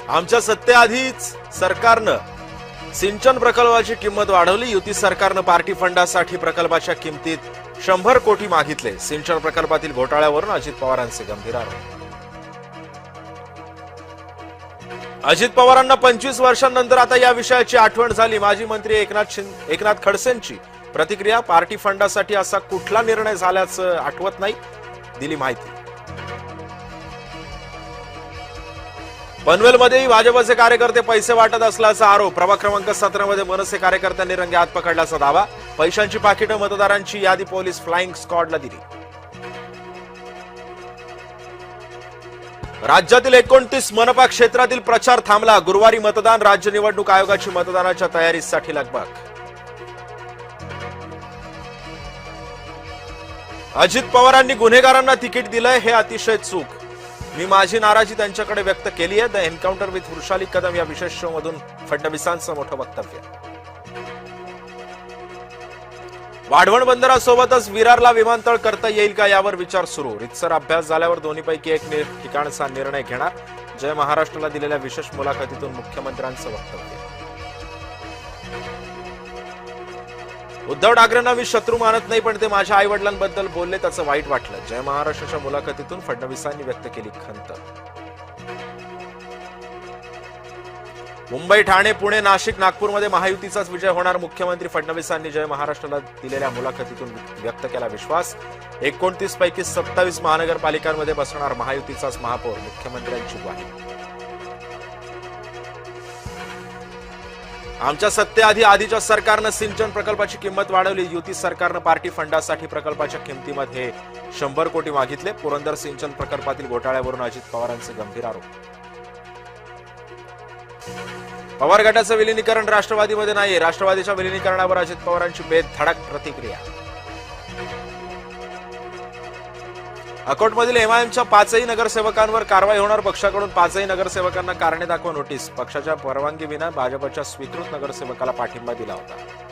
आमच्या सत्तेआधीच सरकारनं सिंचन प्रकल्पाची किंमत वाढवली. युती सरकारनं पार्टी फंडासाठी प्रकल्पाच्या किमतीत 100 कोटी मागितले. सिंचन प्रकल्पातील घोटाळ्यावरून अजित पवारांचे गंभीर आरोप. अजित पवारांना 25 वर्षांनंतर आता या विषयाची आठवण झाली. माजी मंत्री एकनाथ खडसेंची प्रतिक्रिया. पार्टी फंडासाठी असा कुठला निर्णय झाल्याचं आठवत नाही, दिली माहिती. पनवेलमध्येही भाजपचे कार्यकर्ते पैसे वाटत असल्याचा आरोप. प्रभाग क्रमांक 17 मध्ये मनसे कार्यकर्त्यांनी रंगे हात पकडल्याचा दावा. पैशांची पाकिटं मतदारांची यादी पोलीस फ्लाइंग स्क्वॉडला दिली. राज्यातील 29 मनपा क्षेत्रातील प्रचार थांबला. गुरुवारी मतदान. राज्य निवडणूक आयोगाची मतदानाच्या तयारीसाठी लगबग. अजित पवारांनी गुन्हेगारांना तिकीट दिलंय हे अतिशय चूक. मी माझी नाराजी त्यांच्याकडे व्यक्त केली आहे. The encounter with Vrushali Kadam या विशेष शो मधून फडणवीसांचं मोठं वक्तव्य. वाढवण बंदरासोबतच विरारला विमानतळ करता येईल का यावर विचार सुरू. रितसर अभ्यास झाल्यावर दोन्हीपैकी एक ठिकाणचा निर्णय घेणार. जय महाराष्ट्राला दिलेल्या विशेष मुलाखतीतून मुख्यमंत्र्यांचं वक्तव्य. उद्धव ठाकरेंना मी शत्रू मानत नाही, पण ते माझ्या आई वडिलांबद्दल बोलले त्याचं वाईट वाटलं. जय महाराष्ट्राच्या मुलाखतीतून फडणवीसांनी व्यक्त केली खंत. मुंबई, ठाणे, पुणे, नाशिक, नागपूरमध्ये महायुतीचाच विजय होणार. मुख्यमंत्री फडणवीसांनी जय महाराष्ट्राला दिलेल्या मुलाखतीतून व्यक्त केला विश्वास. 29 पैकी 27 महानगरपालिकांमध्ये बसणार महायुतीचाच महापौर. मुख्यमंत्र्यांची ग्वाही. आमच्या सत्तेआधी आधीच्या सरकारनं सिंचन प्रकल्पाची किंमत वाढवली. युती सरकारनं पार्टी फंडासाठी प्रकल्पाच्या किमतीमध्ये 100 कोटी मागितले. पुरंदर सिंचन प्रकल्पातील घोटाळ्यावरून अजित पवारांचे गंभीर आरोप. पवार गटाचं विलिनीकरण राष्ट्रवादीमध्ये नाही. राष्ट्रवादीच्या विलिनीकरणावर अजित पवारांची बेधडक प्रतिक्रिया. अकोटमधील एमआयएमच्या 5ही नगरसेवकांवर कारवाई होणार. पक्षाकडून 5ही नगरसेवकांना कारणे दाखवा नोटीस. पक्षाच्या परवानगी विना भाजपच्या स्वीकृत नगरसेवकाला पाठिंबा दिला होता.